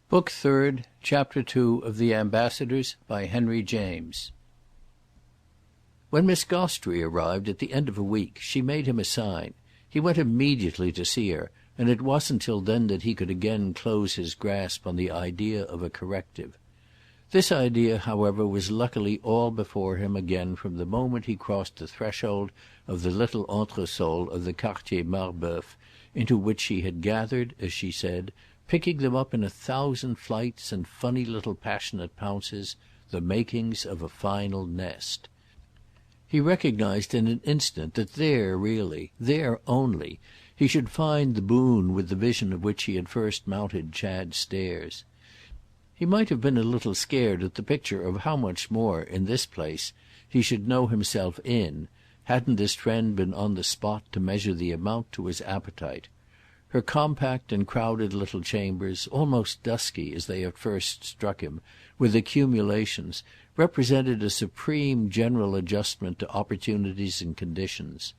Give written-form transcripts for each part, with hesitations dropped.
Book Third, Chapter 2 of The Ambassadors, by Henry James. When Miss Gostrey arrived at the end of a week she made him a sign. He went immediately to see her, and it wasn't till then that he could again close his grasp on the idea of a corrective. This idea, however, was luckily all before him again from the moment he crossed the threshold of the little entresol of the Quartier Marbeuf, into which she had gathered, as she said, picking them up in 1,000 flights and funny little passionate pounces, the makings of a final nest. He recognised in an instant that there really, there only, he should find the boon with the vision of which he had first mounted Chad's stairs. He might have been a little scared at the picture of how much more, in this place, he should know himself in, hadn't his friend been on the spot to measure the amount to his appetite. Her compact and crowded little chambers, almost dusky as they at first struck him, with accumulations, represented a supreme general adjustment to opportunities and conditions.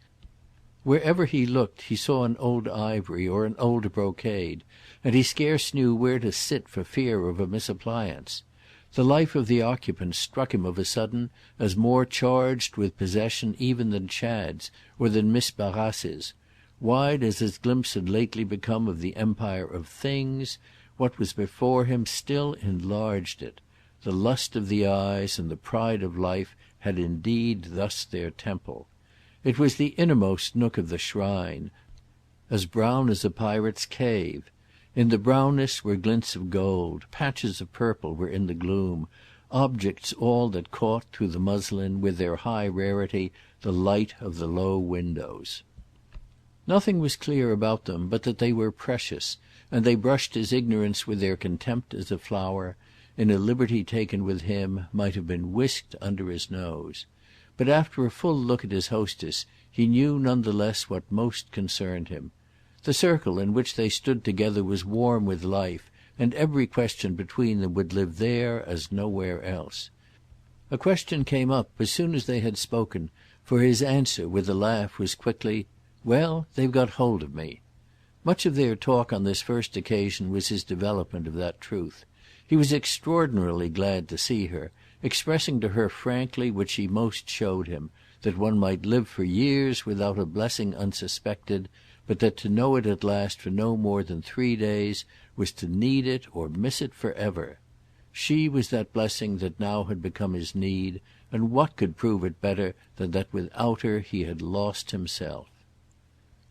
Wherever he looked he saw an old ivory or an old brocade, and he scarce knew where to sit for fear of a misappliance. The life of the occupant struck him of a sudden as more charged with possession even than Chad's or than Miss Barrace's. Wide as his glimpse had lately become of the empire of things, what was before him still enlarged it. The lust of the eyes and the pride of life had indeed thus their temple. It was the innermost nook of the shrine, as brown as a pirate's cave. In the brownness were glints of gold, patches of purple were in the gloom, objects all that caught, through the muslin, with their high rarity, the light of the low windows. Nothing was clear about them but that they were precious, and they brushed his ignorance with their contempt as a flower, in a liberty taken with him, might have been whisked under his nose. But after a full look at his hostess he knew none the less what most concerned him. The circle in which they stood together was warm with life, and every question between them would live there as nowhere else. A question came up as soon as they had spoken, for his answer, with a laugh, was quickly, "Well, they've got hold of me." Much of their talk on this first occasion was his development of that truth. He was extraordinarily glad to see her, expressing to her frankly what she most showed him, that one might live for years without a blessing unsuspected, but that to know it at last for no more than 3 days was to need it or miss it for ever. She was that blessing that now had become his need, and what could prove it better than that without her he had lost himself?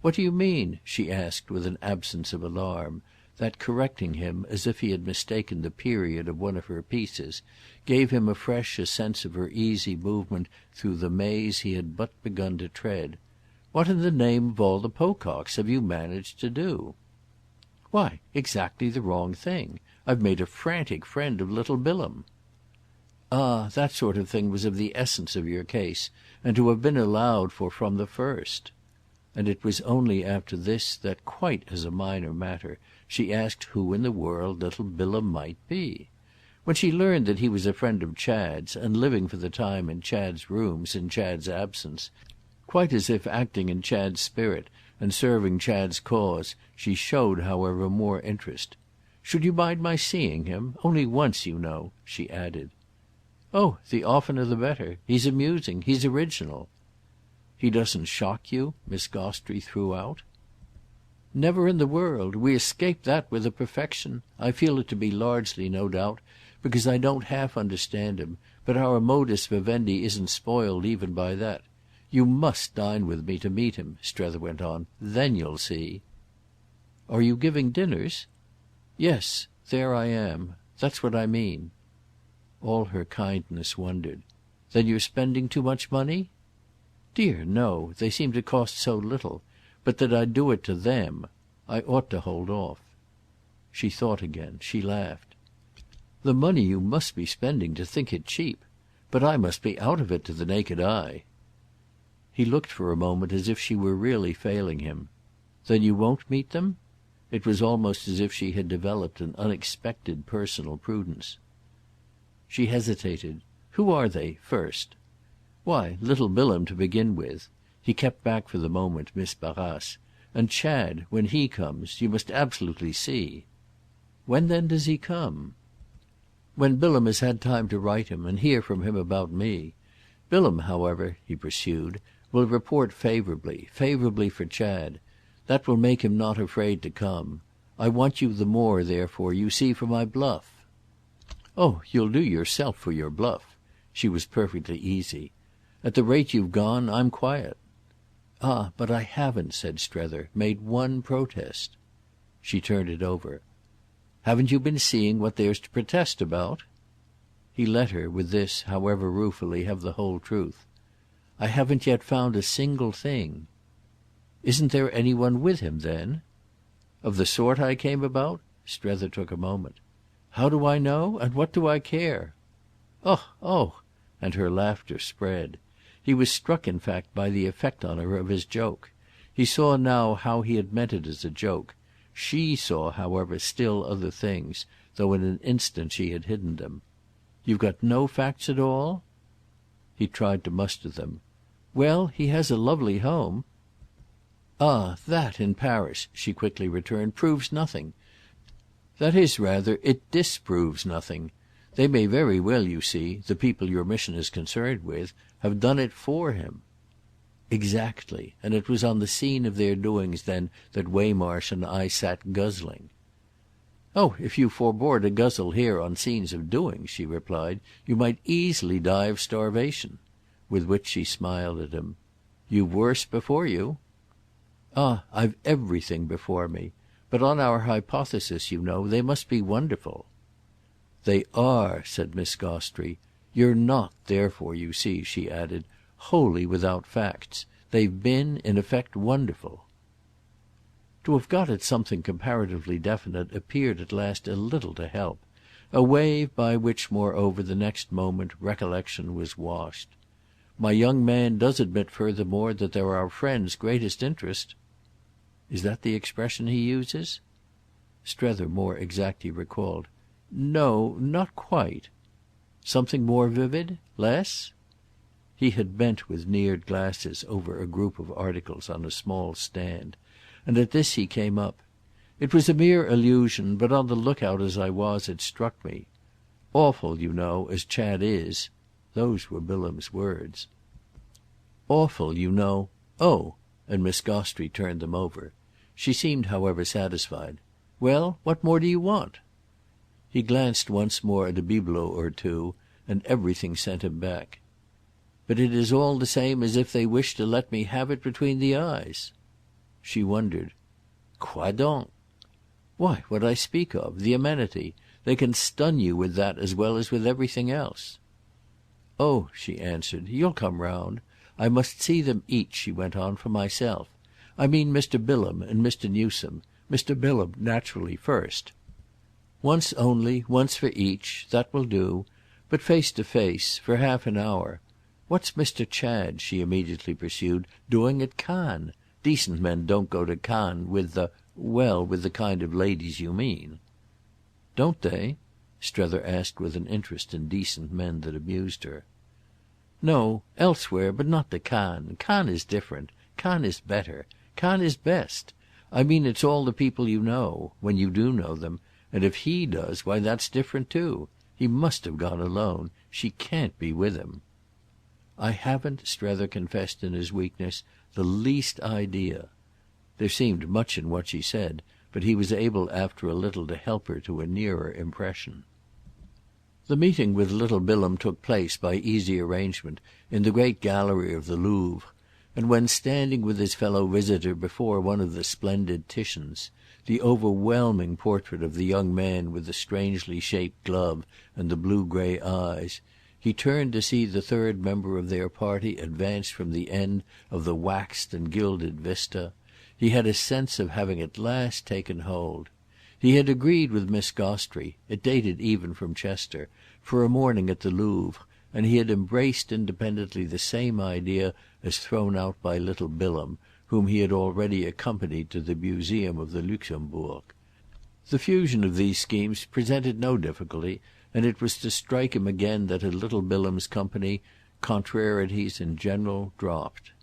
"What do you mean?" she asked with an absence of alarm, that, correcting him as if he had mistaken the period of one of her pieces, gave him afresh a sense of her easy movement through the maze he had but begun to tread. "What in the name of all the Pococks have you managed to do?" "Why, exactly the wrong thing. I've made a frantic friend of little Bilham." "Ah, that sort of thing was of the essence of your case, and to have been allowed for from the first." And it was only after this that, quite as a minor matter, she asked who in the world little Bilham might be. When she learned that he was a friend of Chad's and living for the time in Chad's rooms in Chad's absence, quite as if acting in Chad's spirit and serving Chad's cause, she showed, however, more interest. "Should you mind my seeing him? Only once, you know," she added. "Oh, the oftener the better. He's amusing. He's original." "He doesn't shock you?" Miss Gostrey threw out. "Never in the world. We escaped that with a perfection. I feel it to be largely, no doubt, because I don't half understand him, but our modus vivendi isn't spoiled even by that. You must dine with me to meet him," Strether went on. "Then you'll see." "Are you giving dinners?" "Yes. There I am. That's what I mean." All her kindness wondered. "Then you're spending too much money?" "Dear no. They seem to cost so little. But that I'd do it to them. I ought to hold off." She thought again. She laughed. "The money you must be spending to think it cheap. But I must be out of it to the naked eye." He looked for a moment as if she were really failing him. "Then you won't meet them?" It was almost as if she had developed an unexpected personal prudence. She hesitated. "Who are they, first?" "Why, little Bilham to begin with." He kept back for the moment Miss Barrace. "And Chad, when he comes, you must absolutely see." When then does he come?" "When Bilham has had time to write him, and hear from him about me. Bilham, however," he pursued, "will report favourably for Chad. That will make him not afraid to come. I want you the more, therefore, you see, for my bluff." "Oh you'll do yourself for your bluff." She was perfectly easy. "At the rate you've gone I'm quiet." "Ah but I haven't," said Strether, "made one protest." She turned it over. "Haven't you been seeing what there's to protest about?" He let her, with this, however ruefully, have the whole truth. "I haven't yet found a single thing." "Isn't there any one with him then?" "Of the sort I came about?" Strether took a moment. "How do I know? And what do I care?" "Oh, oh!" And her laughter spread. He was struck in fact by the effect on her of his joke. He saw now how he had meant it as a joke. She saw, however, still other things, though in an instant she had hidden them. "You've got no facts at all?" He tried to muster them. "Well, he has a lovely home." "Ah that, in Paris," she quickly returned, "proves nothing. That is rather it disproves nothing. They may very well, you see, the people your mission is concerned with, have done it for him." "Exactly. And it was on the scene of their doings then that Waymarsh and I sat guzzling." "Oh if you forbore to guzzle here on scenes of doings," she replied, "you might easily die of starvation." With which she smiled at him. "You've worse before you." "Ah I've everything before me. But on our hypothesis, you know, they must be wonderful." "They are," said Miss Gostrey. "You're not therefore, you see," she added, "wholly without facts. They've been, in effect, wonderful." To have got at something comparatively definite appeared at last a little to help; a wave by which, moreover, the next moment, recollection was washed. "My young man does admit furthermore that they're our friend's greatest interest." "Is that the expression he uses?" Strether more exactly recalled. "No, not quite." "Something more vivid? Less?" He had bent with neared glasses over a group of articles on a small stand, and at this he came up. "It was a mere allusion, but on the look-out as I was it struck me. Awful, you know, as Chad is." Those were Bilham's words. "Awful, you know. Oh!" And Miss Gostrey turned them over. She seemed, however, satisfied. "Well, what more do you want?" He glanced once more at a bibelot or two, and everything sent him back. "But it is all the same as if they wished to let me have it between the eyes." She wondered. "Quoi donc?" "Why, what I speak of. The amenity. They can stun you with that as well as with everything else." "Oh," she answered, "you'll come round. I must see them each," she went on, "for myself. I mean Mr. Bilham and Mr. Newsome. Mr. Bilham naturally first. Once only, once for each. That will do. But face to face. For half an hour. What's Mr. Chad," she immediately pursued, "doing at Cannes? Decent men don't go to Cannes with with the kind of ladies you mean." "Don't they?" Strether asked with an interest in decent men that amused her. "No, elsewhere, but not to Cannes. Cannes is different. Cannes is better. Cannes is best. I mean it's all the people you know—when you do know them; and if he does, why that's different too. He must have gone alone. She can't be with him." "I haven't," Strether confessed in his weakness, "the least idea." There seemed much in what she said, but he was able after a little to help her to a nearer impression. The meeting with little Bilham took place, by easy arrangement, in the great gallery of the Louvre, and when, standing with his fellow visitor before one of the splendid Titians, the overwhelming portrait of the young man with the strangely shaped glove and the blue-grey eyes, he turned to see the third member of their party advance from the end of the waxed and gilded vista, he had a sense of having at last taken hold. He had agreed with Miss Gostrey—it dated even from Chester—for a morning at the Louvre, and he had embraced independently the same idea as thrown out by little Bilham, whom he had already accompanied to the Museum of the Luxembourg. The fusion of these schemes presented no difficulty, and it was to strike him again that at little Bilham's company contrarieties in general dropped.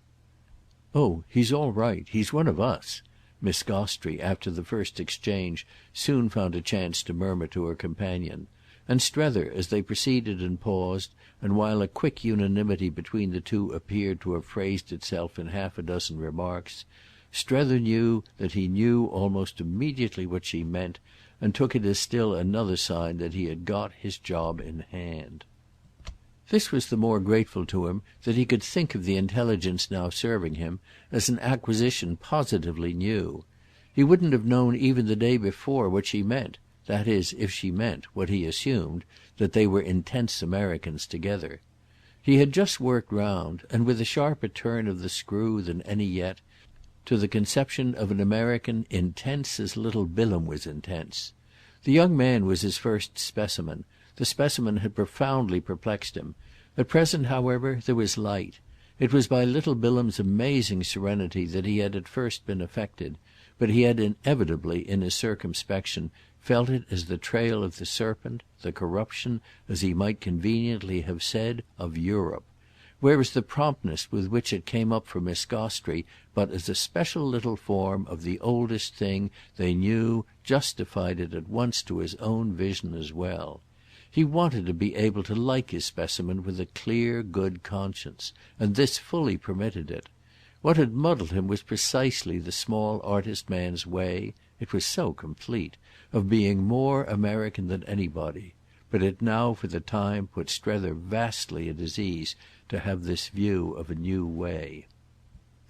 "Oh he's all right. He's one of us." Miss Gostrey, after the first exchange, soon found a chance to murmur to her companion; and Strether, as they proceeded and paused, and while a quick unanimity between the two appeared to have phrased itself in half a dozen remarks, Strether knew that he knew almost immediately what she meant, and took it as still another sign that he had got his job in hand. This was the more grateful to him that he could think of the intelligence now serving him as an acquisition positively new. He wouldn't have known even the day before what she meant, that is if she meant, what he assumed, that they were intense Americans together. He had just worked round, and with a sharper turn of the screw than any yet, to the conception of an American intense as little Bilham was intense. The young man was his first specimen. The specimen had profoundly perplexed him. At present, however, there was light. It was by little Bilham's amazing serenity that he had at first been affected, but he had inevitably, in his circumspection, felt it as the trail of the serpent, the corruption, as he might conveniently have said, of Europe; whereas the promptness with which it came up for Miss Gostrey but as a special little form of the oldest thing they knew justified it at once to his own vision as well. He wanted to be able to like his specimen with a clear good conscience, and this fully permitted it. What had muddled him was precisely the small artist man's way—it was so complete—of being more American than anybody; but it now for the time put Strether vastly at his ease to have this view of a new way.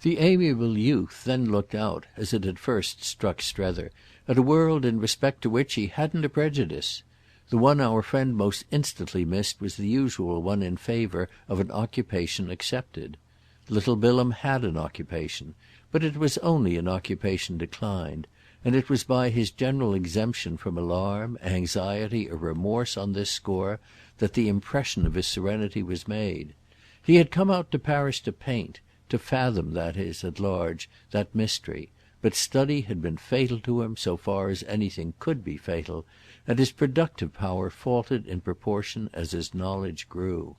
The amiable youth then looked out, as it had first struck Strether, at a world in respect to which he hadn't a prejudice. The one our friend most instantly missed was the usual one in favour of an occupation accepted. Little Bilham had an occupation, but it was only an occupation declined, and it was by his general exemption from alarm, anxiety or remorse on this score that the impression of his serenity was made. He had come out to Paris to paint, to fathom, that is, at large, that mystery, but study had been fatal to him so far as anything could be fatal, and his productive power faltered in proportion as his knowledge grew.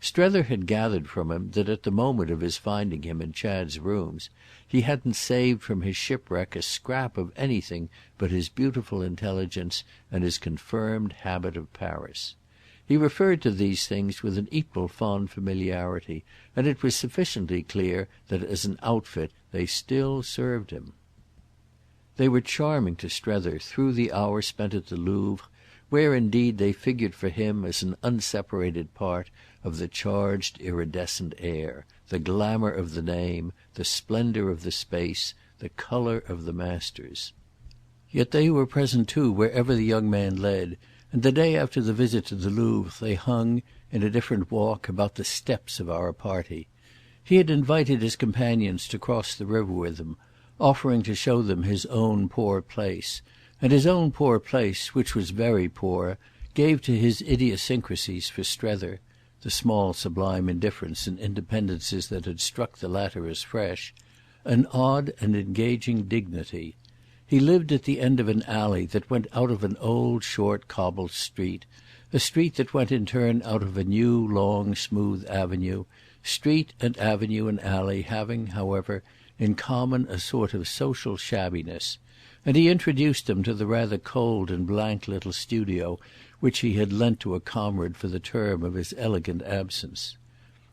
Strether had gathered from him that at the moment of his finding him in Chad's rooms he hadn't saved from his shipwreck a scrap of anything but his beautiful intelligence and his confirmed habit of Paris. He referred to these things with an equal fond familiarity, and it was sufficiently clear that as an outfit they still served him. They were charming to Strether through the hour spent at the Louvre, where indeed they figured for him as an unseparated part of the charged iridescent air, the glamour of the name, the splendour of the space, the colour of the masters. Yet they were present too wherever the young man led, and the day after the visit to the Louvre they hung, in a different walk, about the steps of our party. He had invited his companions to cross the river with him, offering to show them his own poor place, and his own poor place, which was very poor, gave to his idiosyncrasies for Strether, the small sublime indifference and independences that had struck the latter as fresh, an odd and engaging dignity. He lived at the end of an alley that went out of an old short cobbled street, a street that went in turn out of a new long smooth avenue, street and avenue and alley having, however, in common a sort of social shabbiness, and he introduced them to the rather cold and blank little studio which he had lent to a comrade for the term of his elegant absence.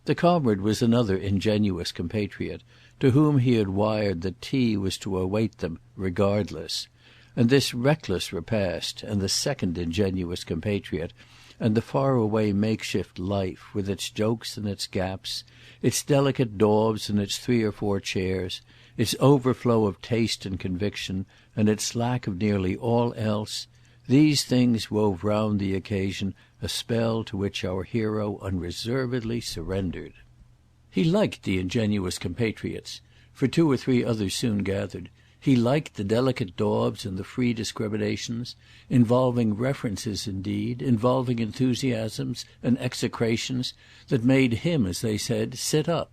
The comrade was another ingenuous compatriot, to whom he had wired that tea was to await them regardless, and this reckless repast, and the second ingenuous compatriot, and the far-away makeshift life, with its jokes and its gaps, its delicate daubs and its 3 or 4 chairs, its overflow of taste and conviction, and its lack of nearly all else, these things wove round the occasion a spell to which our hero unreservedly surrendered. He liked the ingenuous compatriots, for 2 or 3 others soon gathered. He liked the delicate daubs and the free discriminations, involving references indeed, involving enthusiasms and execrations, that made him, as they said, sit up.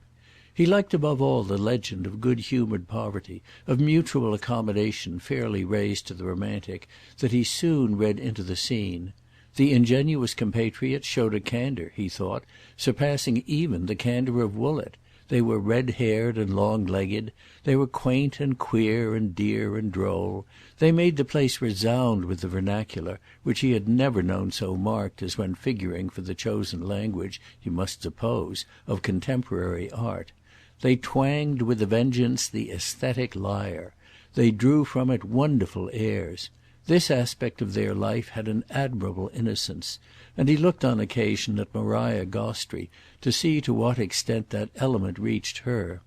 He liked above all the legend of good-humoured poverty, of mutual accommodation fairly raised to the romantic, that he soon read into the scene. The ingenuous compatriot showed a candour, he thought, surpassing even the candour of Woollett, They were red-haired and long-legged. They were quaint and queer and dear and droll. They made the place resound with the vernacular, which he had never known so marked as when figuring for the chosen language, he must suppose, of contemporary art. They twanged with a vengeance the aesthetic lyre. They drew from it wonderful airs. This aspect of their life had an admirable innocence, and he looked on occasion at Maria Gostrey to see to what extent that element reached her.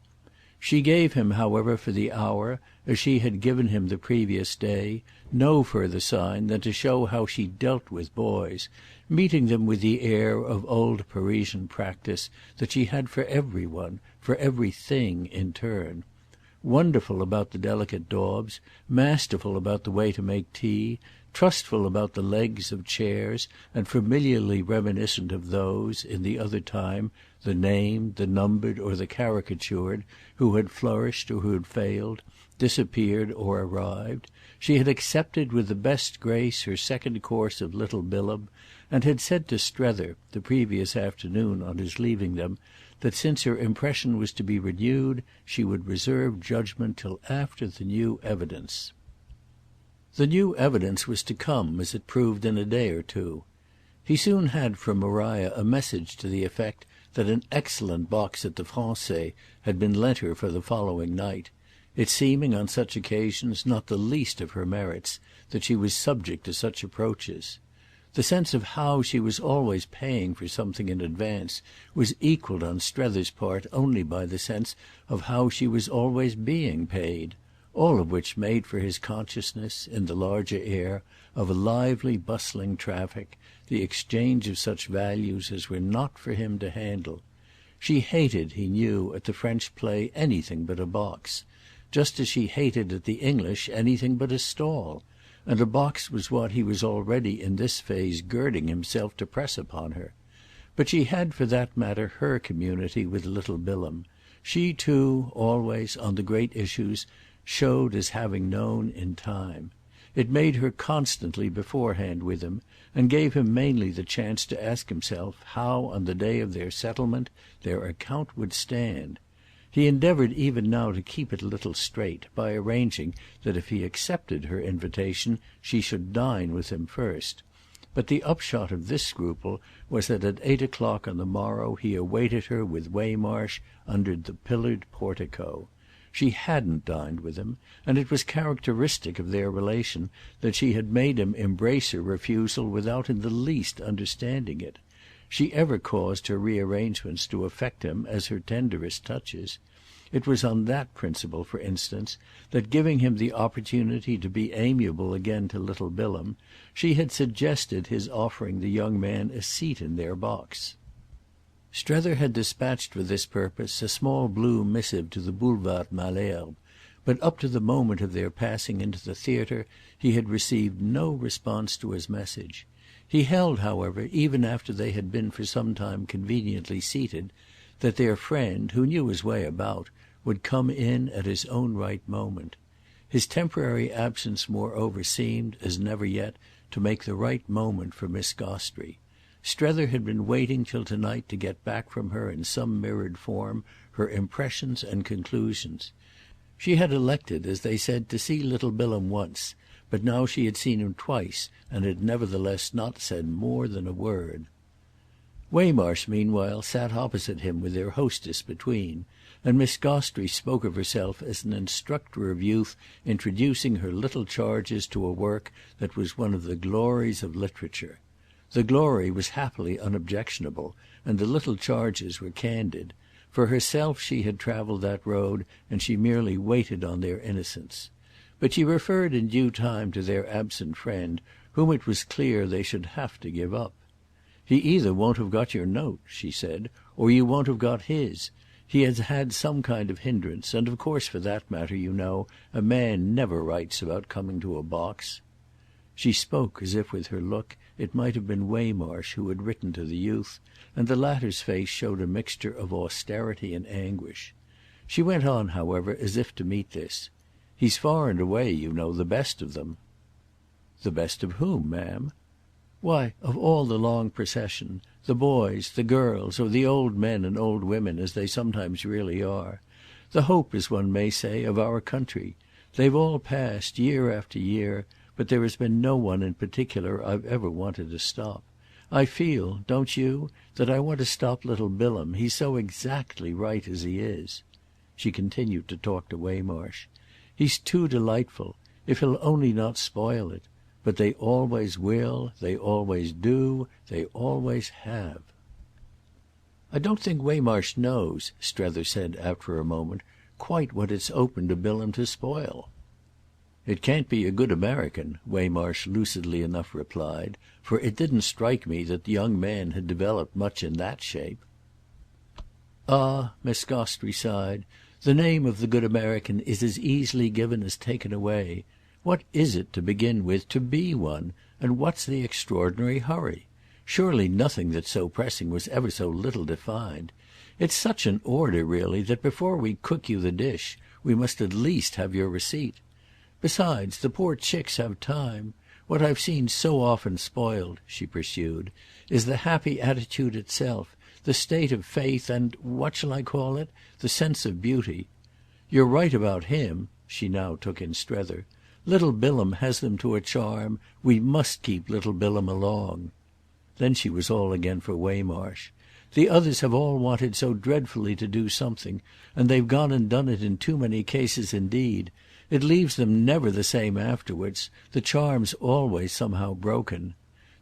She gave him, however, for the hour, as she had given him the previous day, no further sign than to show how she dealt with boys, meeting them with the air of old Parisian practice that she had for every one, for everything in turn. Wonderful about the delicate daubs, masterful about the way to make tea, trustful about the legs of chairs, and familiarly reminiscent of those, in the other time, the named, the numbered, or the caricatured, who had flourished or who had failed, disappeared or arrived, she had accepted with the best grace her second course of Little Bilham, and had said to Strether, the previous afternoon on his leaving them, that since her impression was to be renewed she would reserve judgment till after the new evidence. The new evidence was to come, as it proved, in a day or two. He soon had from Maria a message to the effect that an excellent box at the Français had been lent her for the following night, it seeming on such occasions not the least of her merits that she was subject to such approaches. The sense of how she was always paying for something in advance was equalled on Strether's part only by the sense of how she was always being paid; all of which made for his consciousness, in the larger air, of a lively bustling traffic, the exchange of such values as were not for him to handle. She hated, he knew, at the French play anything but a box, just as she hated at the English anything but a stall, and a box was what he was already in this phase girding himself to press upon her. But she had for that matter her community with Little Bilham. She too, always, on the great issues, showed as having known in time. It made her constantly beforehand with him, and gave him mainly the chance to ask himself how on the day of their settlement their account would stand. He endeavoured even now to keep it a little straight by arranging that if he accepted her invitation she should dine with him first. But the upshot of this scruple was that at 8 o'clock on the morrow he awaited her with Waymarsh under the pillared portico. She hadn't dined with him, and it was characteristic of their relation that she had made him embrace her refusal without in the least understanding it. She ever caused her rearrangements to affect him as her tenderest touches. It was on that principle, for instance, that, giving him the opportunity to be amiable again to Little Bilham, she had suggested his offering the young man a seat in their box. Strether had dispatched for this purpose a small blue missive to the Boulevard Malesherbes, but up to the moment of their passing into the theatre he had received no response to his message. He held, however, even after they had been for some time conveniently seated, that their friend, who knew his way about, would come in at his own right moment. His temporary absence moreover seemed, as never yet, to make the right moment for Miss Gostrey. Strether had been waiting till tonight to get back from her in some mirrored form her impressions and conclusions. She had elected, as they said, to see Little Bilham once, but now she had seen him twice and had nevertheless not said more than a word. Waymarsh meanwhile sat opposite him with their hostess between, and Miss Gostrey spoke of herself as an instructor of youth introducing her little charges to a work that was one of the glories of literature. The glory was happily unobjectionable, and the little charges were candid. For herself she had travelled that road, and she merely waited on their innocence. But she referred in due time to their absent friend, whom it was clear they should have to give up. "He either won't have got your note," she said, "or you won't have got his. He has had some kind of hindrance, and of course, for that matter, you know, a man never writes about coming to a box." She spoke as if with her look it might have been Waymarsh who had written to the youth, and the latter's face showed a mixture of austerity and anguish. She went on, however, as if to meet this. "He's far and away, you know, the best of them." "The best of whom, ma'am?" Why, of all the long procession, the boys, the girls, or the old men and old women, as they sometimes really are, the hope, as one may say, of our country, they've all passed, year after year, but there has been no one in particular I've ever wanted to stop. I feel, don't you, that I want to stop little Bilham, he's so exactly right as he is." She continued to talk to Waymarsh. "He's too delightful, if he'll only not spoil it. But they always will, they always do, they always have." "I don't think Waymarsh knows," Strether said after a moment, "quite what it's open to Bilham to spoil." "It can't be a good American," Waymarsh lucidly enough replied, "for it didn't strike me that the young man had developed much in that shape." "Ah," Miss Gostrey sighed, "the name of the good American is as easily given as taken away. What is it, to begin with, to be one, and what's the extraordinary hurry? Surely nothing that's so pressing was ever so little defined. It's such an order, really, that before we cook you the dish we must at least have your receipt. Besides, the poor chicks have time. What I've seen so often spoiled," she pursued, "is the happy attitude itself, the state of faith and, what shall I call it, the sense of beauty. You're right about him," she now took in Strether. "Little Bilham has them to a charm. We must keep little Bilham along." Then she was all again for Waymarsh. "The others have all wanted so dreadfully to do something, and they've gone and done it in too many cases indeed. It leaves them never the same afterwards. The charm's always somehow broken.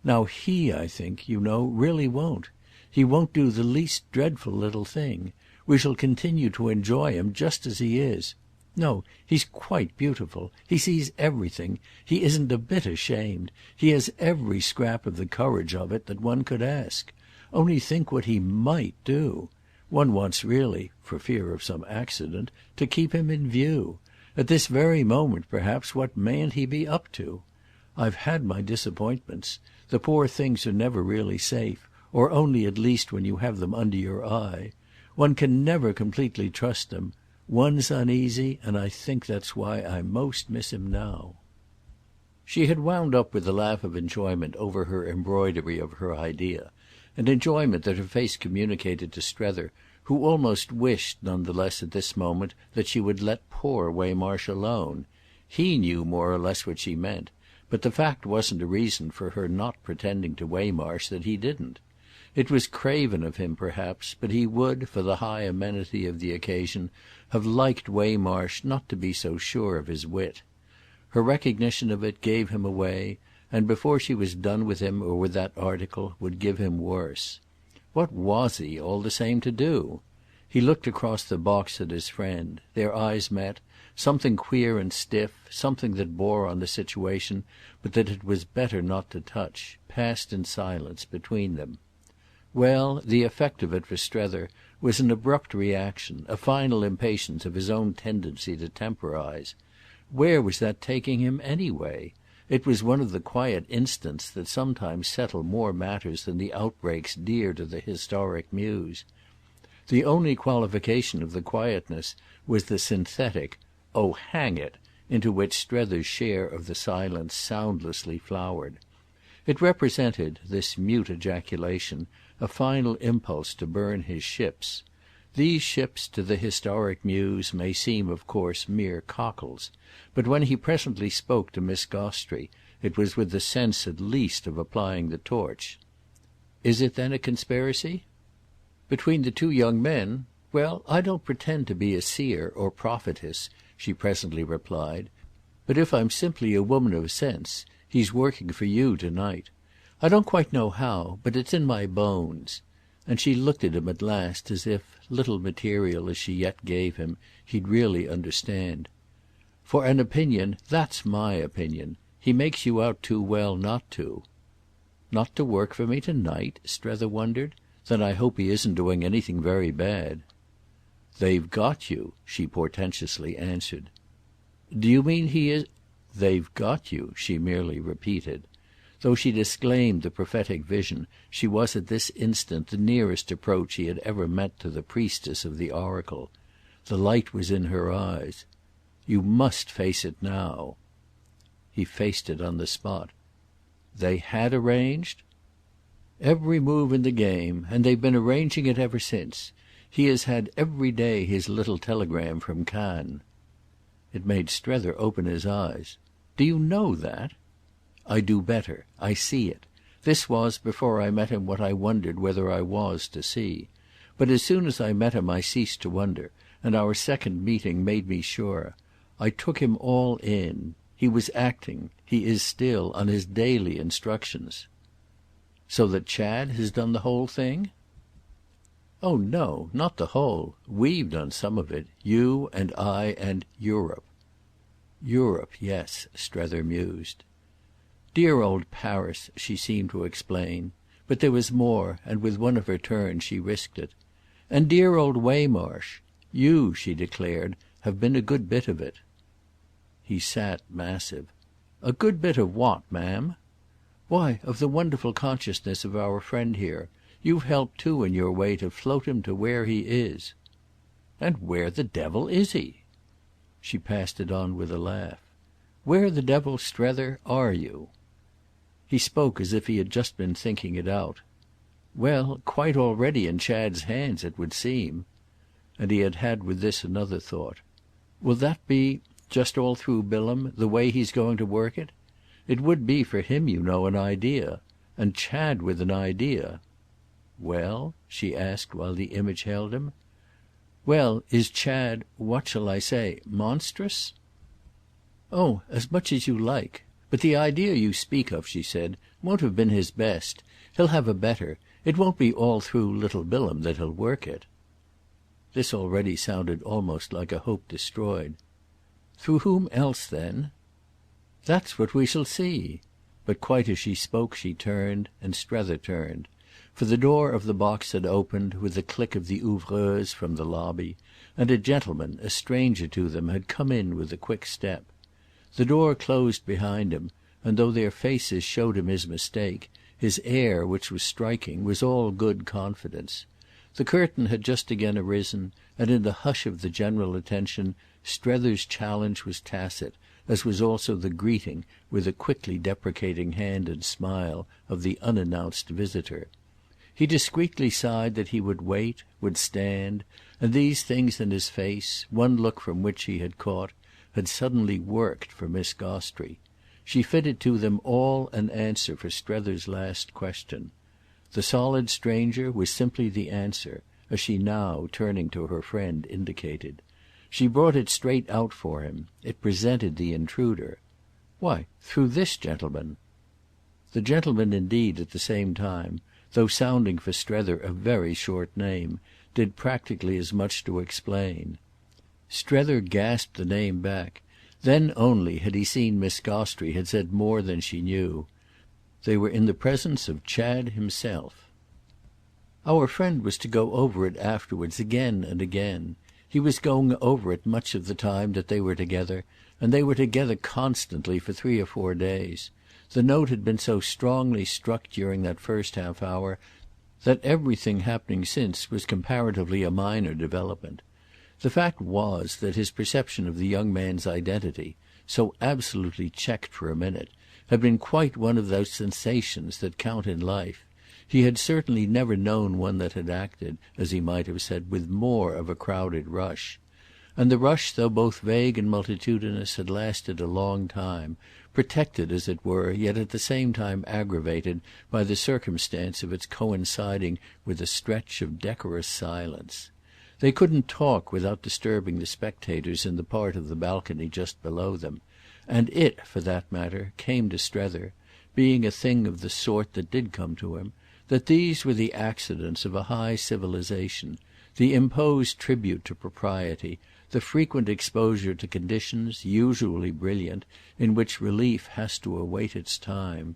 Now he, I think, you know, really won't. He won't do the least dreadful little thing. We shall continue to enjoy him just as he is. No, he's quite beautiful. He sees everything. He isn't a bit ashamed. He has every scrap of the courage of it that one could ask. Only think what he might do. One wants really, for fear of some accident, to keep him in view. At this very moment, perhaps, what mayn't he be up to? I've had my disappointments. The poor things are never really safe, or only at least when you have them under your eye. One can never completely trust them. One's uneasy, and I think that's why I most miss him now." She had wound up with a laugh of enjoyment over her embroidery of her idea, an enjoyment that her face communicated to Strether, who almost wished, none the less at this moment, that she would let poor Waymarsh alone. He knew more or less what she meant, but the fact wasn't a reason for her not pretending to Waymarsh that he didn't. It was craven of him, perhaps, but he would, for the high amenity of the occasion, have liked Waymarsh not to be so sure of his wit. Her recognition of it gave him away, and before she was done with him or with that article would give him worse. What was he, all the same, to do? He looked across the box at his friend. Their eyes met, something queer and stiff, something that bore on the situation but that it was better not to touch, passed in silence between them. Well, the effect of it for Strether was an abrupt reaction, a final impatience of his own tendency to temporise. Where was that taking him anyway? It was one of the quiet instants that sometimes settle more matters than the outbreaks dear to the historic muse. The only qualification of the quietness was the synthetic "Oh hang it!" into which Strether's share of the silence soundlessly flowered. It represented, this mute ejaculation, a final impulse to burn his ships. These ships to the historic muse may seem of course mere cockles, but when he presently spoke to Miss Gostrey it was with the sense at least of applying the torch. "Is it then a conspiracy?" "Between the two young men? Well, I don't pretend to be a seer or prophetess," she presently replied, "but if I'm simply a woman of sense he's working for you to-night. I don't quite know how, but it's in my bones." And she looked at him at last as if, little material as she yet gave him, he'd really understand. "For an opinion, that's my opinion. He makes you out too well not to." "Not to work for me to-night?" Strether wondered. "Then I hope he isn't doing anything very bad." "They've got you," she portentously answered. "Do you mean he is—?" "They've got you," she merely repeated. Though she disclaimed the prophetic vision, she was at this instant the nearest approach he had ever met to the priestess of the oracle. The light was in her eyes. "You must face it now." He faced it on the spot. They had arranged? Every move in the game, and they've been arranging it ever since. He has had every day his little telegram from Cannes." It made Strether open his eyes. "Do you know that?" "I do better. I see it. This was, before I met him, what I wondered whether I was to see. But as soon as I met him I ceased to wonder, and our second meeting made me sure. I took him all in. He was acting, he is still, on his daily instructions." "So that Chad has done the whole thing?" "Oh no, not the whole. We've done some of it. You and I and Europe." "Europe, yes," Strether mused. "Dear old Paris," she seemed to explain. But there was more, and with one of her turns she risked it. "And dear old Waymarsh. You," she declared, "have been a good bit of it." He sat massive. "A good bit of what, ma'am?" "Why, of the wonderful consciousness of our friend here. You've helped too, in your way, to float him to where he is." "And where the devil is he?" She passed it on with a laugh. "Where the devil, Strether, are you?" He spoke as if he had just been thinking it out. "Well, quite already in Chad's hands, it would seem." And he had with this another thought. "Will that be, just all through Bilham, the way he's going to work it? It would be, for him, you know, an idea. And Chad with an idea." "Well?" she asked while the image held him. "Well, is Chad, what shall I say, monstrous?" "Oh as much as you like. But the idea you speak of," she said, "won't have been his best. He'll have a better. It won't be all through little Bilham that he'll work it." This already sounded almost like a hope destroyed. "Through whom else then?" "That's what we shall see." But quite as she spoke she turned, and Strether turned. For the door of the box had opened, with the click of the ouvreuse, from the lobby, and a gentleman, a stranger to them, had come in with a quick step. The door closed behind him, and though their faces showed him his mistake, his air, which was striking, was all good confidence. The curtain had just again arisen, and in the hush of the general attention Strether's challenge was tacit, as was also the greeting, with a quickly deprecating hand and smile, of the unannounced visitor. He discreetly sighed that he would wait, would stand, and these things in his face, one look from which he had caught, had suddenly worked for Miss Gostrey. She fitted to them all an answer for Strether's last question. The solid stranger was simply the answer, as she now, turning to her friend, indicated. She brought it straight out for him. It presented the intruder. "Why, through this gentleman." The gentleman indeed, at the same time, though sounding for Strether a very short name, did practically as much to explain. Strether gasped the name back. Then only had he seen Miss Gostrey had said more than she knew. They were in the presence of Chad himself. Our friend was to go over it afterwards again and again. He was going over it much of the time that they were together, and they were together constantly for 3 or 4 days. The note had been so strongly struck during that first half hour that everything happening since was comparatively a minor development. The fact was that his perception of the young man's identity, so absolutely checked for a minute, had been quite one of those sensations that count in life. He had certainly never known one that had acted, as he might have said, with more of a crowded rush. And the rush, though both vague and multitudinous, had lasted a long time, protected, as it were, yet at the same time aggravated by the circumstance of its coinciding with a stretch of decorous silence. They couldn't talk without disturbing the spectators in the part of the balcony just below them, and it, for that matter, came to Strether, being a thing of the sort that did come to him, that these were the accidents of a high civilization, the imposed tribute to propriety, the frequent exposure to conditions, usually brilliant, in which relief has to await its time.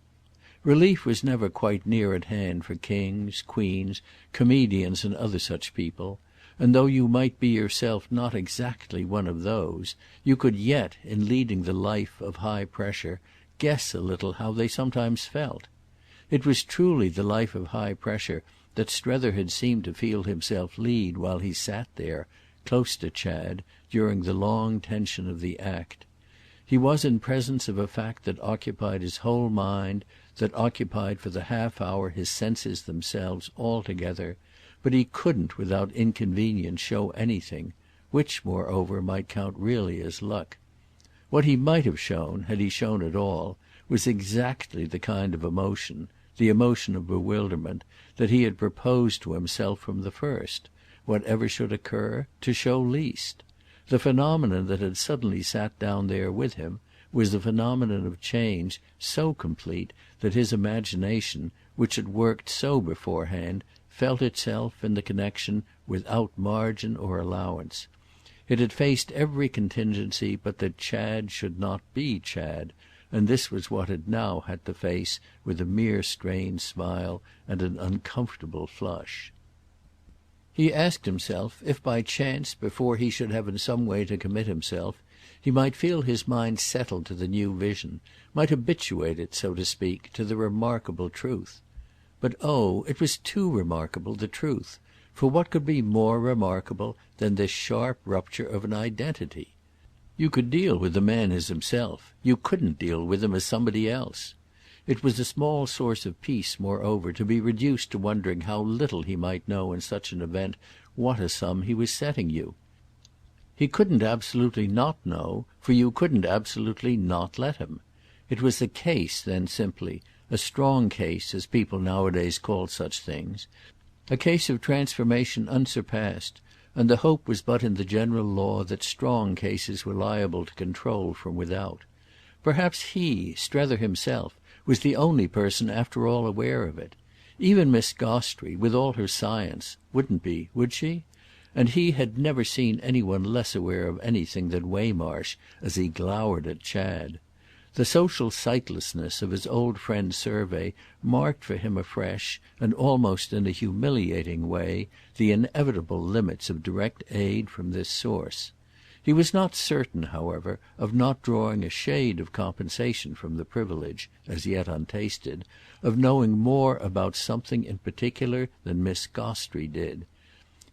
Relief was never quite near at hand for kings, queens, comedians and other such people, and though you might be yourself not exactly one of those, you could yet, in leading the life of high pressure, guess a little how they sometimes felt. It was truly the life of high pressure that Strether had seemed to feel himself lead while he sat there, close to Chad, during the long tension of the act. He was in presence of a fact that occupied his whole mind, that occupied for the half hour his senses themselves altogether, but he couldn't without inconvenience show anything, which, moreover, might count really as luck. What he might have shown, had he shown at all, was exactly the kind of emotion, the emotion of bewilderment, that he had proposed to himself from the first, whatever should occur, to show least. The phenomenon that had suddenly sat down there with him was the phenomenon of change so complete that his imagination, which had worked so beforehand, felt itself, in the connection, without margin or allowance. It had faced every contingency but that Chad should not be Chad, and this was what it now had to face with a mere strained smile and an uncomfortable flush. He asked himself if by chance, before he should have in some way to commit himself, he might feel his mind settled to the new vision, might habituate it, so to speak, to the remarkable truth. But oh, it was too remarkable, the truth, for what could be more remarkable than this sharp rupture of an identity? You could deal with the man as himself, you couldn't deal with him as somebody else. It was a small source of peace, moreover, to be reduced to wondering how little he might know in such an event what a sum he was setting you. He couldn't absolutely not know, for you couldn't absolutely not let him. It was a case then simply, a strong case, as people nowadays called such things, a case of transformation unsurpassed, and the hope was but in the general law that strong cases were liable to control from without. Perhaps he, Strether himself, was the only person after all aware of it. Even Miss Gostrey, with all her science, wouldn't be, would she? And he had never seen any one less aware of anything than Waymarsh as he glowered at Chad. The social sightlessness of his old friend's survey marked for him afresh, and almost in a humiliating way, the inevitable limits of direct aid from this source. He was not certain, however, of not drawing a shade of compensation from the privilege, as yet untasted, of knowing more about something in particular than Miss Gostrey did.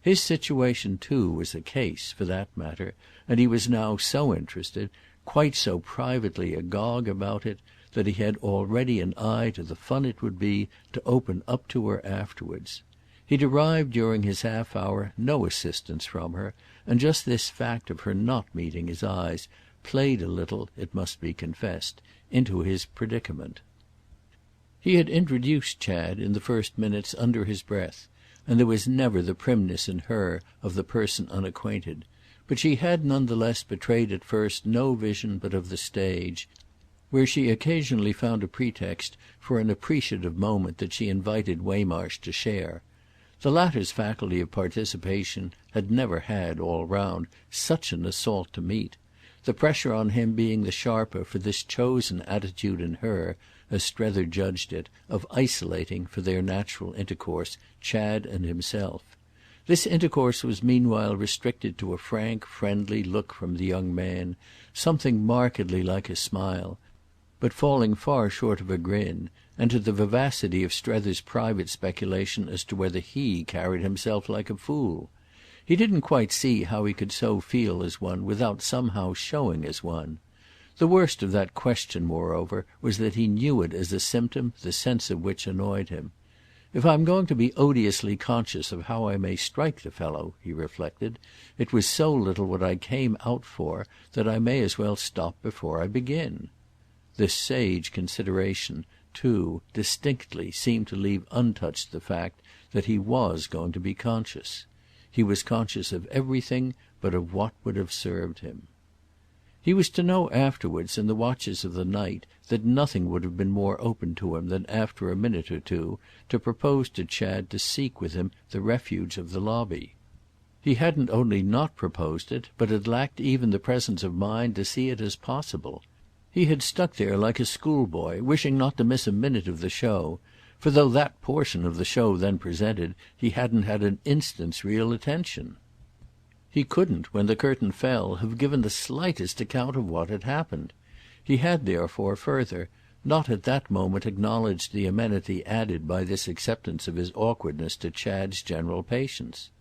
His situation too was a case, for that matter, and he was now so interested, quite so privately agog about it, that he had already an eye to the fun it would be to open up to her afterwards. He derived during his half hour no assistance from her, and just this fact of her not meeting his eyes played a little, it must be confessed, into his predicament. He had introduced Chad in the first minutes under his breath, and there was never the primness in her of the person unacquainted, but she had none the less betrayed at first no vision but of the stage, where she occasionally found a pretext for an appreciative moment that she invited Waymarsh to share. The latter's faculty of participation had never had, all round, such an assault to meet, the pressure on him being the sharper for this chosen attitude in her, as Strether judged it, of isolating, for their natural intercourse, Chad and himself. This intercourse was meanwhile restricted to a frank, friendly look from the young man, something markedly like a smile, but falling far short of a grin, and to the vivacity of Strether's private speculation as to whether he carried himself like a fool. He didn't quite see how he could so feel as one without somehow showing as one. The worst of that question, moreover, was that he knew it as a symptom the sense of which annoyed him. If I'm going to be odiously conscious of how I may strike the fellow, he reflected, it was so little what I came out for that I may as well stop before I begin. This sage consideration, too, distinctly seemed to leave untouched the fact that he was going to be conscious. He was conscious of everything but of what would have served him. He was to know afterwards, in the watches of the night, that nothing would have been more open to him than after a minute or two to propose to Chad to seek with him the refuge of the lobby. He hadn't only not proposed it, but had lacked even the presence of mind to see it as possible. He had stuck there like a schoolboy, wishing not to miss a minute of the show, for though that portion of the show then presented, he hadn't had an instant's real attention. He couldn't, when the curtain fell, have given the slightest account of what had happened. He had therefore, further, not at that moment acknowledged the amenity added by this acceptance of his awkwardness to Chad's general patience.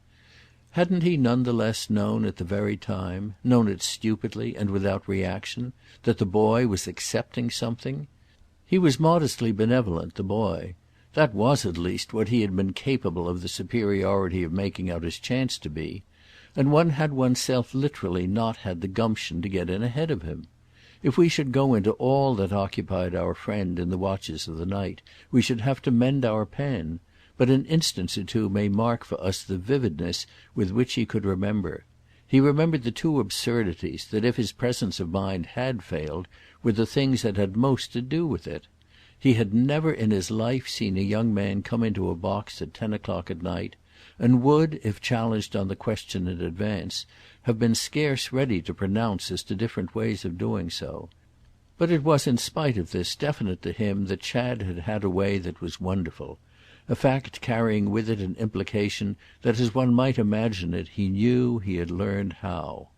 Hadn't he none the less known at the very time, known it stupidly and without reaction, that the boy was accepting something? He was modestly benevolent, the boy. That was at least what he had been capable of the superiority of making out his chance to be, and one had one's self literally not had the gumption to get in ahead of him. If we should go into all that occupied our friend in the watches of the night we should have to mend our pen, but an instance or two may mark for us the vividness with which he could remember. He remembered the two absurdities that, if his presence of mind had failed, were the things that had most to do with it. He had never in his life seen a young man come into a box at 10 o'clock at night, and would, if challenged on the question in advance, have been scarce ready to pronounce as to different ways of doing so. But it was in spite of this definite to him that Chad had had a way that was wonderful, a fact carrying with it an implication that, as one might imagine it, he knew he had learned how.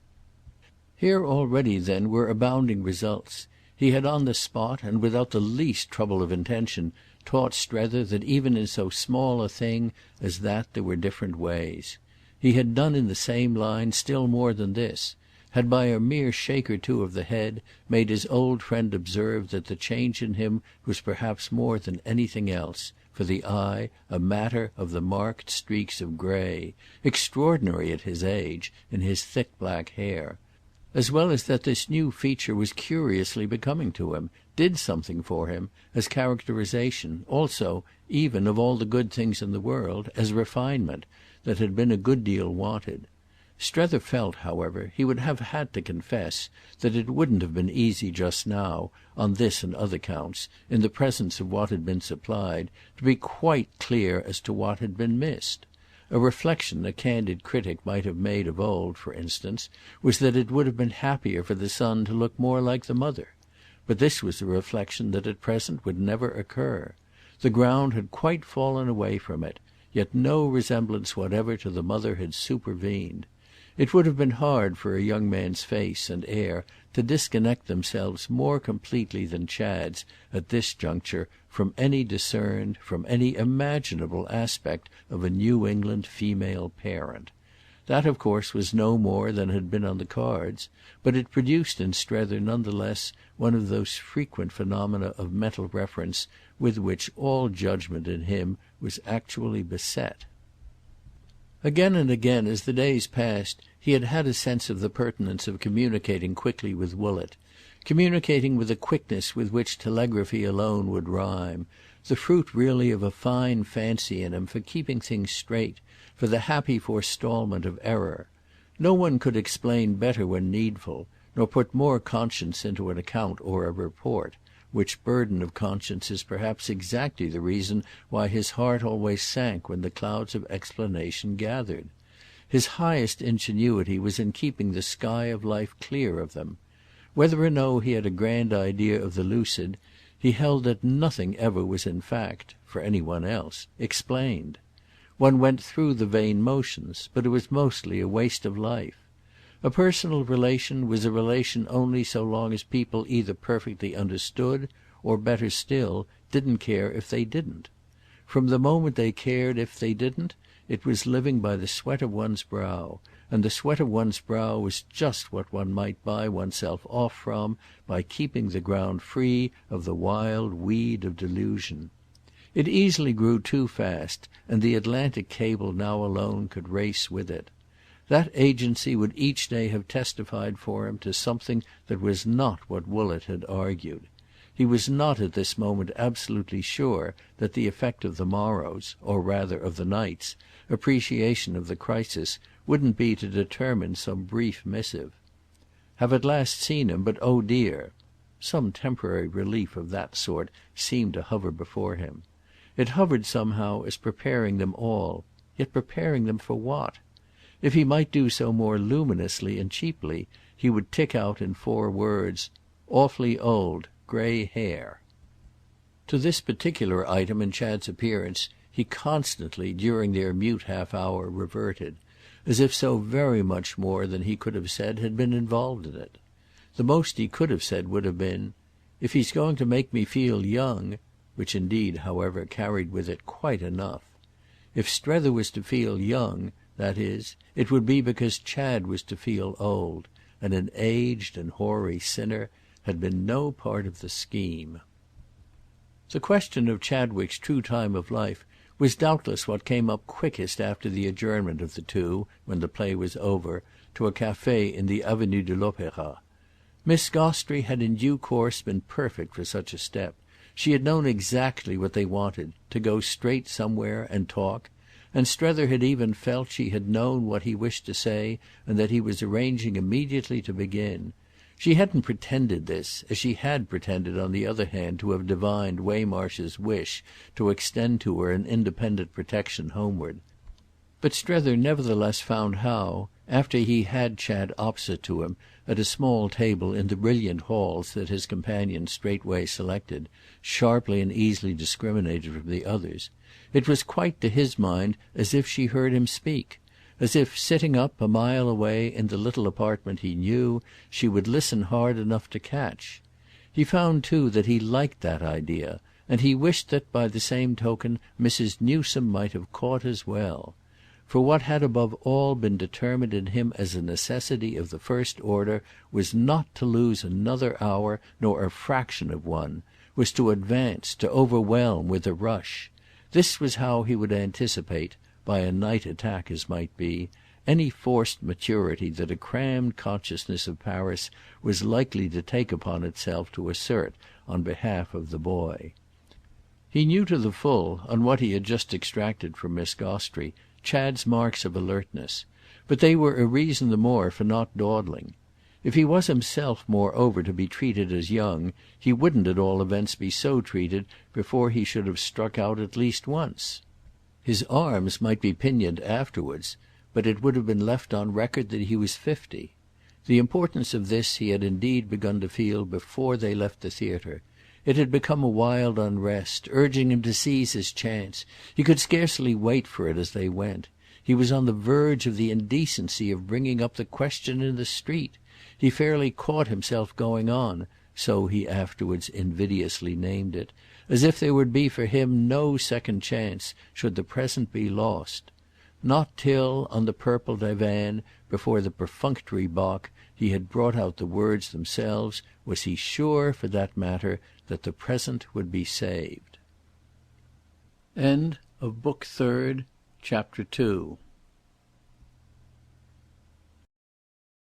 Here already then were abounding results. He had on the spot, and without the least trouble of intention, taught Strether that even in so small a thing as that there were different ways. He had done in the same line still more than this, had by a mere shake or two of the head made his old friend observe that the change in him was perhaps more than anything else, for the eye, a matter of the marked streaks of grey, extraordinary at his age, in his thick black hair, as well as that this new feature was curiously becoming to him, did something for him, as characterisation, also, even of all the good things in the world, as refinement, that had been a good deal wanted. Strether felt, however, he would have had to confess, that it wouldn't have been easy just now, on this and other counts, in the presence of what had been supplied, to be quite clear as to what had been missed. A reflection a candid critic might have made of old, for instance, was that it would have been happier for the son to look more like the mother. But this was a reflection that at present would never occur. The ground had quite fallen away from it, yet no resemblance whatever to the mother had supervened. It would have been hard for a young man's face and air to disconnect themselves more completely than Chad's at this juncture from any discerned, from any imaginable aspect of a New England female parent. That of course was no more than had been on the cards, but it produced in Strether none the less one of those frequent phenomena of mental reference with which all judgment in him was actually beset. Again and again, as the days passed, he had had a sense of the pertinence of communicating quickly with Woollett, communicating with a quickness with which telegraphy alone would rhyme, the fruit really of a fine fancy in him for keeping things straight, for the happy forestalment of error. No one could explain better when needful, nor put more conscience into an account or a report, which burden of conscience is perhaps exactly the reason why his heart always sank when the clouds of explanation gathered. His highest ingenuity was in keeping the sky of life clear of them. Whether or no he had a grand idea of the lucid, he held that nothing ever was in fact, for any one else, explained. One went through the vain motions, but it was mostly a waste of life. A personal relation was a relation only so long as people either perfectly understood or, better still, didn't care if they didn't. From the moment they cared if they didn't, it was living by the sweat of one's brow, and the sweat of one's brow was just what one might buy oneself off from by keeping the ground free of the wild weed of delusion. It easily grew too fast, and the Atlantic cable now alone could race with it. That agency would each day have testified for him to something that was not what Woollett had argued. He was not at this moment absolutely sure that the effect of the morrow's, or rather of the night's, appreciation of the crisis wouldn't be to determine some brief missive. Have at last seen him, but oh dear! Some temporary relief of that sort seemed to hover before him. It hovered somehow as preparing them all, yet preparing them for what? If he might do so more luminously and cheaply, he would tick out in 4 words, "Awfully old, grey hair." To this particular item in Chad's appearance he constantly, during their mute half-hour, reverted, as if so very much more than he could have said had been involved in it. The most he could have said would have been, "If he's going to make me feel young," which indeed, however, carried with it quite enough. If Strether was to feel young, that is, it would be because Chad was to feel old, and an aged and hoary sinner had been no part of the scheme. The question of Chadwick's true time of life was doubtless what came up quickest after the adjournment of the two, when the play was over, to a café in the Avenue de l'Opéra. Miss Gostrey had in due course been perfect for such a step. She had known exactly what they wanted, to go straight somewhere and talk, and Strether had even felt she had known what he wished to say and that he was arranging immediately to begin. She hadn't pretended this, as she had pretended on the other hand to have divined Waymarsh's wish to extend to her an independent protection homeward. But Strether nevertheless found how, after he had Chad opposite to him at a small table in the brilliant halls that his companion straightway selected, sharply and easily discriminated from the others, it was quite to his mind as if she heard him speak, as if, sitting up a mile away in the little apartment he knew, she would listen hard enough to catch. He found too that he liked that idea, and he wished that, by the same token, Mrs. Newsome might have caught as well. For what had above all been determined in him as a necessity of the first order was not to lose another hour nor a fraction of one, was to advance, to overwhelm with a rush. This was how he would anticipate, by a night attack as might be, any forced maturity that a crammed consciousness of Paris was likely to take upon itself to assert on behalf of the boy. He knew to the full, on what he had just extracted from Miss Gostrey, Chad's marks of alertness, but they were a reason the more for not dawdling. If he was himself moreover to be treated as young, he wouldn't at all events be so treated before he should have struck out at least once. His arms might be pinioned afterwards, but it would have been left on record that he was 50. The importance of this he had indeed begun to feel before they left the theatre. It had become a wild unrest, urging him to seize his chance. He could scarcely wait for it as they went. He was on the verge of the indecency of bringing up the question in the street. He fairly caught himself going on, so he afterwards invidiously named it, as if there would be for him no second chance should the present be lost. Not till, on the purple divan, before the perfunctory Bach, he had brought out the words themselves, was he sure, for that matter, that the present would be saved. End of Book Third, Chapter 2.